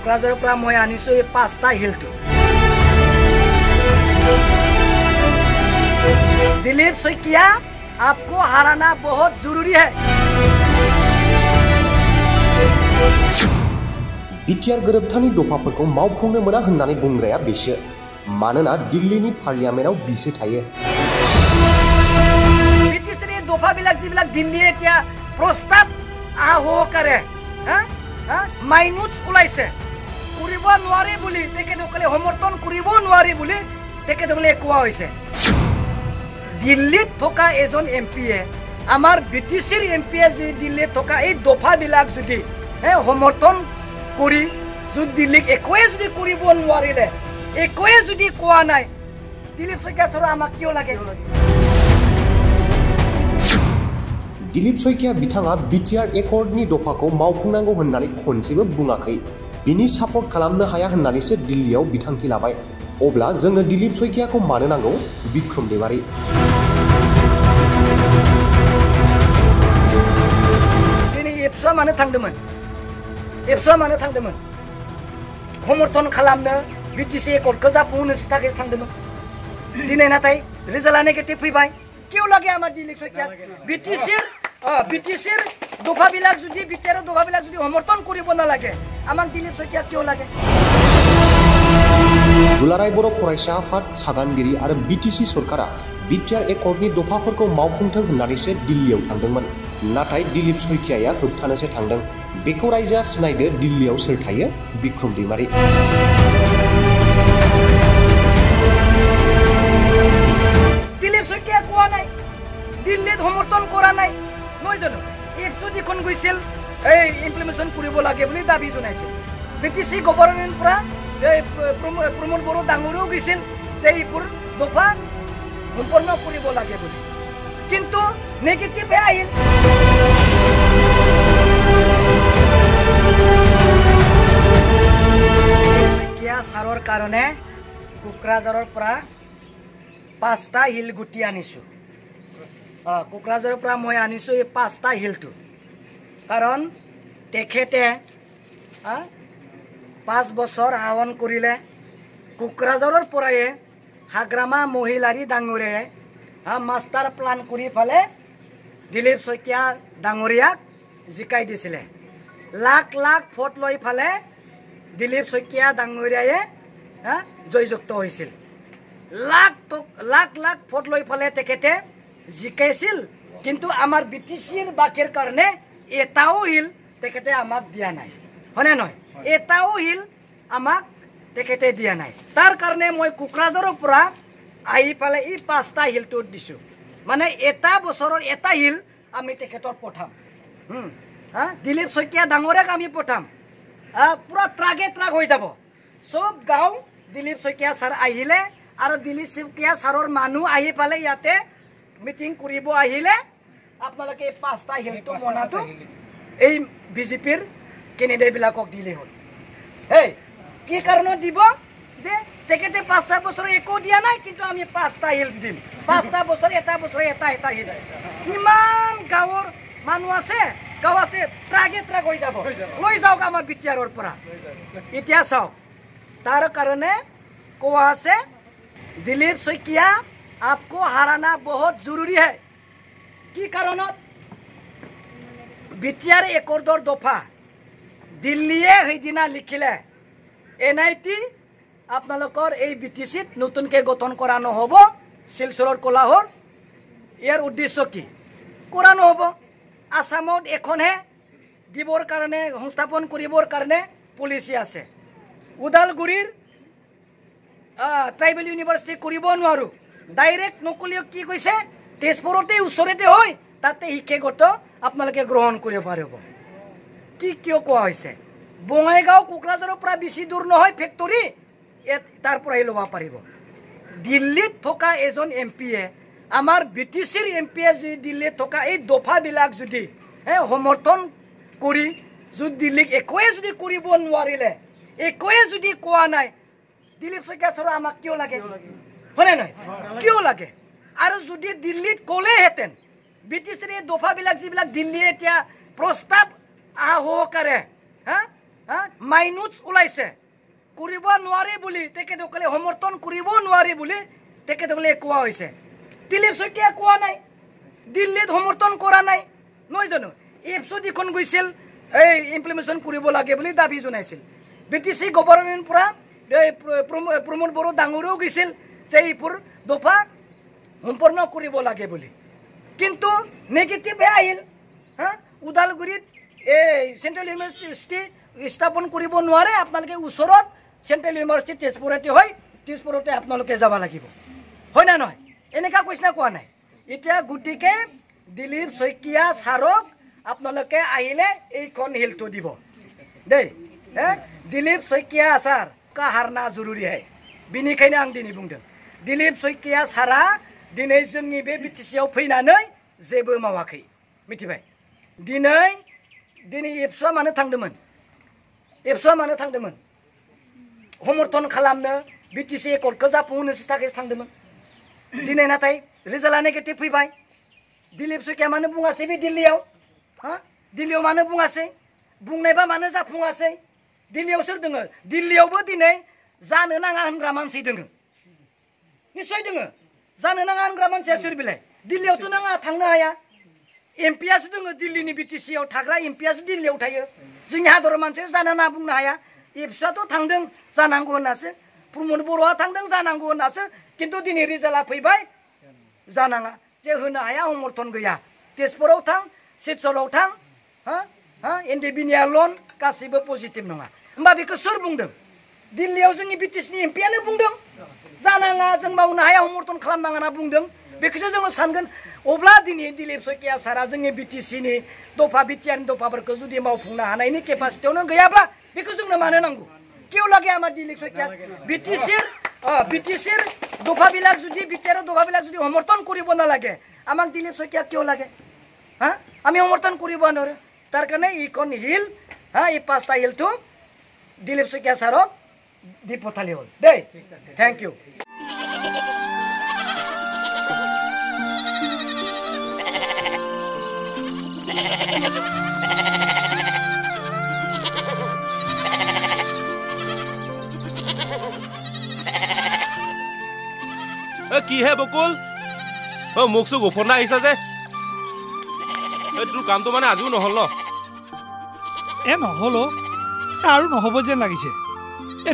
কোকৰাঝাৰৰ পৰা মই আনিছো এই 5টা হিলটো दिलीप शइकिया आपको हराना बहुत जरूरी है बिटिआर गोरोबथानि दफाफोरखौ मावफुंनो मोना होननानै बुंग्राया बेसो मानोना दिल्लीनि पार्लियामेन्टआव बिसो थायो बिटिसिनि दफाबिलाक जिबिलाक दिल्ली এতিয়া प्रस्ताव আহো কৰে মাইনুচ ওলাইছে কৰিব নোৱাৰে বুলি তেখেতসকলে সমৰ্থন কৰিব নোৱাৰে বুলি তেখেতসকলে কোৱা হৈছে দিল্লীত থকা এজন এমপিয়ে আমাৰ বিটিসিৰ এমপিয়ে যদি দিল্লীত থকা এই দফাবিলাক যদি সমৰ্থন কৰি যদি দিল্লীক একোৱে যদি কৰিব নোৱাৰিলে একোৱে যদি কোৱা নাই দিলীপ শইকীয়া সৰ আমাক কিয় লাগে दिलीप शइकिया बिथाङा बिटिआर एकर्डनि दफाखौ मावफुंनांगौ होननानै खनसेबो बुङाखै बिनि सापर्ट खालामनो हाया होननानैसो दिल्लीयाव बिथांखि लाबाय अब्ला जोंनो दिलीप शइकियाखौ मानो नांगौ बिक्रम दैमारी दिनै एपसुआ मानो थांदोंमोन समर्थन खालामनो बिटिसि एकर्डखौ जाफुंहोनो थाखाय थांदोंमोन दिनै नाथाय रिजाल्टआ नेगेटिभ फैबाय किय লাগে আমাৰ दिलीप शइकिया बिटिसिर दफाবিলাক যদি बिटिआर दफाবিলাক যদি সমৰ্থন কৰিব নালাগে আমাক दिलीप शइकिया কিয় লাগে दुलाराय बर' फरायसा आफाद सागानगिरि आरो बिटिसि सरकारा बिटिआर एकर्डनि दफाफोरखौ मावफुंथों होननानैसो दिल्लीयाव थांदोंमोन नाथाय दिलीप शइकियाया होबथानोसो थांदों बेखौ रायजोआ सिनायदो दिल्लीयाव सोर थायो बिक्रम दैमारी दिलीप शइकिया কোৱা নাই দিল্লীত সমৰ্থন কৰা নাই নহয় জানো এপছু দিখন গৈছিল এই ইমপ্লিমেন্টেশন কৰিব লাগে বুলি দাবী জনাইছিল বিটিসি গভৰ্ণমেণ্ট পৰা প্ৰমোদ বড়ো ডাঙৰেও গৈছিল যে এইবোৰ দফা সম্পূৰ্ণ কৰিব লাগে বুলি কিন্তু নেগেটিভ আহিল শইকীয়া ছাৰৰ কাৰণে কোকৰাঝাৰৰ পৰা 5টা হিল গুটি আনিছো কোকৰাঝাৰৰ পৰা মই আনিছো এই 5টা হিলটো কাৰণ তেখেতে 5 বছৰ শাসন কৰিলে কোকৰাঝাৰৰ পৰাই হাগ্ৰামা মহিলাৰী ডাঙৰে মাষ্টাৰ প্লান কৰি ফালে দিলীপ শইকীয়া ডাঙৰীয়াক জিকাই দিছিলে লাখ লাখ ভোট লৈ ফালে দিলীপ শইকীয়া ডাঙৰীয়ায়ে জয়যুক্ত হৈছিল লাখ লাখ ভোট লৈ ফালে তেখেতে জিকাইছিল কিন্তু আমাৰ বিটিসিৰ বাকিৰ কাৰণে এটাও হিল তেখেতে আমাক দিয়া নাই হনে নহয় এটাও হিল আমাক তেখেতে দিয়া নাই তাৰ কাৰণে মই কোকৰাঝাৰৰ পৰা আহি ফালে এই 5টা হিলটো দিছো মানে এটা বছৰৰ এটা হিল আমি তেখেতৰ পঠাম দিলীপ শইকীয়া ডাঙৰীয়াক আমি পঠাম পুৰা ট্ৰাক হৈ যাব সব গাঁও দিলীপ শইকীয়া ছাৰ আহিলে আৰু দিলীপ শইকীয়া ছাৰৰ মানুহ আহি ফালে ইয়াতে মিটিং কৰিব আহিলে আপোনালোকে 5টা হিলটো মনাটো এই বিজেপিৰ কেন্ডিডেট বিলাকক দিলে হ'ল এই কি কাৰণত দিব যে তেখেতে 5টা বছৰ একো দিয়া নাই কিন্তু আমি 5টা হিল দিম 5টা বছৰ এটা বছৰ এটা হিল ইমান গাঁৱৰ মানুহ আছে গাঁও আছে ট্ৰাক হৈ যাব লৈ যাওক আমাৰ বিটিআৰৰ পৰা এতিয়া চাওক তাৰ কাৰণে কোৱা আছে दिलीप शइकिया आपको हराना बहुत जरूरी है कि कारणत बिटिआर एकर्डर दफा दिल्लीये সেইদিনা লিখিলে এনআইটি আপোনালোকৰ এই বিটিসিত নতুনকৈ গঠন কৰা নহব শিলচৰৰ কোলাহৰ ইয়াৰ উদ্দেশ্য কি কৰা নহব আসামত এখনহে দিবৰ কাৰণে সংস্থাপন কৰিবৰ কাৰণে পলিচি আছে উদালগুৰিৰ ট্ৰাইবেল ইউনিভাৰ্চিটি কৰিব নোৱাৰো ডাইৰেক্ট নকলিও কি কৈছে তেজপুৰতে ওচৰতে হয় তাতে শিক্ষাগত আপোনালোকে গ্ৰহণ কৰিব পাৰিব কি কিয় কোৱা হৈছে বঙাইগাঁও কোকৰাঝাৰৰ পৰা বেছি দূৰ নহয় ফেক্টৰী তাৰ পৰাই ল'ব পাৰিব দিল্লীত থকা এজন এমপিয়ে আমাৰ বিটিসিৰ এমপিয়ে যদি দিল্লীত থকা এই দফাবিলাক যদি সমৰ্থন কৰি যদি দিল্লীক একোৱে যদি কৰিব নোৱাৰিলে একোৱে যদি কোৱা নাই দিলীপ শইকীয়া সৰ আমাক কিয় লাগে হনে নহয় কিয় লাগে আৰু যদি দিল্লীত কলে হেতেন বিটিসিৰ দফাবিলাক যিবিলাক দিল্লী এতিয়া প্ৰস্তাৱ আহো কৰে মাইনুটছ ওলাইছে কৰিব নোৱাৰি বুলি তেখেতসকলে সমৰ্থন কৰিব নোৱাৰি বুলি তেখেতসকলে কোৱা হৈছে দিলীপ শইকীয়া কোৱা নাই দিল্লীত সমৰ্থন কৰা নাই নহয় জানো এপছত এখন গৈছিল এই ইমপ্লিমেণ্টেশ্যন কৰিব লাগে বুলি দাবী জনাইছিল BTC গভৰ্ণমেণ্ট পৰা প্ৰমোদ বড়ো ডাঙৰেও গৈছিল যে এইবোৰ দফা সম্পূৰ্ণ কৰিব লাগে বুলি কিন্তু নেগেটিভ আহিল ওদালগুৰিত এই চেণ্ট্ৰেল ইউনিভাৰ্চিটি স্থাপন কৰিব নোৱাৰে আপোনালোকে ওচৰত চেণ্ট্ৰেল ইউনিভাৰ্চিটি তেজপুৰতে হয় তেজপুৰতে আপোনালোকে যাব লাগিব হয় না নহয় এনেকুৱা কৈছে না কোৱা নাই এতিয়া গতিকে দিলীপ শইকীয়া ছাৰক আপোনালোকে আহিলে এইখন হিলটো দিব দেই দিলীপ শইকীয়া ছাৰ কাহাৰনা জৰুৰী হয় बेनिखायनो आं दिनै बुंदों दिलीप शइकिया सारा दिनै जोंनि बे बिटिसिआव फैनानै जेबो मावाखै मिथिबाय दिनै एबसुआ मानो थांदोंमोन समर्थन खालामनो बिटिसि एकर्डखौ जाफुंहोनोसो थाखाय थांदोंमोन दिनै नाथाय रिजाल्टआ नेगेटिभ फैबाय दिलीप शइकिया मानो बुङासै बे दिल्लीयाव मानो बुङासै बुंनायबा मानो जाफुङासै दिल्लीयाव सोर दोङो दिल्लीयावबो दिनै जानो नाङा होनग्रा मानसि दोङो निश्चय दोङो जानो नाङा होनग्रा मानसिया सोर बिलाय दिल्लीयावथ' नाङा थांनो हाया एमपियासो दोङो दिल्लीनि बिटिसिआव थाग्रा एमपियासो दिल्लीयाव थायो जोंनि हादराव मानसिया जानो ना बुंनो हाया एबसुआथ' थांदों जानांगौ होननासो प्रमोद बर'आ थांदों जानांगौ होननासो खिन्थु दिनै रिजाल्टआ फैबाय जानाङा जे होनो हाया समर्थन गैया तेजपुराव थां सिलचराव थां एनडिबिनिया लन गासैबो पजिटिभ नङा होमबा बेखौ सोर बुंदों दिल्लीयाव जोंनि बिटिसिनि एमपियानो बुंदों जानाङा जों मावनो हाया समर्थन खालामनाङा होनना बुंदों बेखौसो जोङो सानगोन अब्ला दिनै दिलीप शइकिया सारा जोंनि बिटिसिनि दफा बिटिआरनि दफाफोरखौ जुदि मावफुंनो हानायनि केपासिटियावनो गैयाब्ला बेखौ जोंनो मानो नांगौ क्यों লাগে আমার दिलीप शइकिया বিটিসির দফাবিলাক যদি বিটিআৰৰ দফাবিলাক যদি সমৰ্থন কৰিব নালাগে আমাক দিলীপ শইকিয়া কিয় লাগে আমি সমৰ্থন কৰিব নোৱাৰো তাৰ কাৰণে ইখন হিল এই পাঁচটা হিলটো দিলীপ শইকিয়া ছাৰক দি পঠালি হ'ল দেই থ্যাংক ইউ কি হে বকুল মোক চুক উফন্দা আহিছা যে তোৰ কামটো মানে আজিও নহ'ল ন নহ'ল আৰু নহ'ব যেন লাগিছে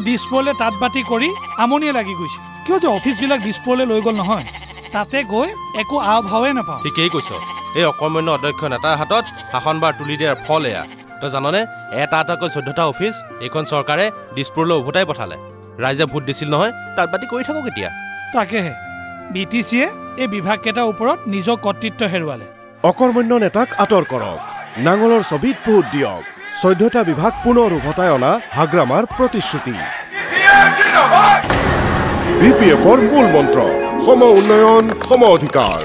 দিছপুৰলৈ তাঁত বাতি কৰি আমনিয়ে লাগি গৈছে কিয় যে অফিচবিলাক দিছপুৰলৈ লৈ গ'ল নহয় তাতে গৈ একো আও ভাৱে নাপাওঁ ঠিকেই কৈছ এই অকৰ্মণ্য অধ্যক্ষ নেতাৰ হাতত শাসনবাৰ তুলি দিয়াৰ ফল এয়া তই জাননে এটা এটাকৈ 14টা অফিচ এইখন চৰকাৰে দিছপুৰলৈ উভতাই পঠালে ৰাইজে ভোট দিছিল নহয় তাঁত বাতি কৰি থাকক এতিয়া তাকেহে বিটিচিয়ে এই বিভাগকেইটাৰ ওপৰত নিজৰ কৰ্তৃত্ব হেৰুৱালে অকৰ্মণ্য নেতাক আঁতৰ কৰক নাঙলৰ ছবিত ভোট দিয়ক 14টা বিভাগ পুনৰ উভতাই অনা হাগ্ৰামাৰ প্ৰতিশ্ৰুতি বিপিএফৰ মূল মন্ত্ৰ সম উন্নয়ন সম অধিকাৰ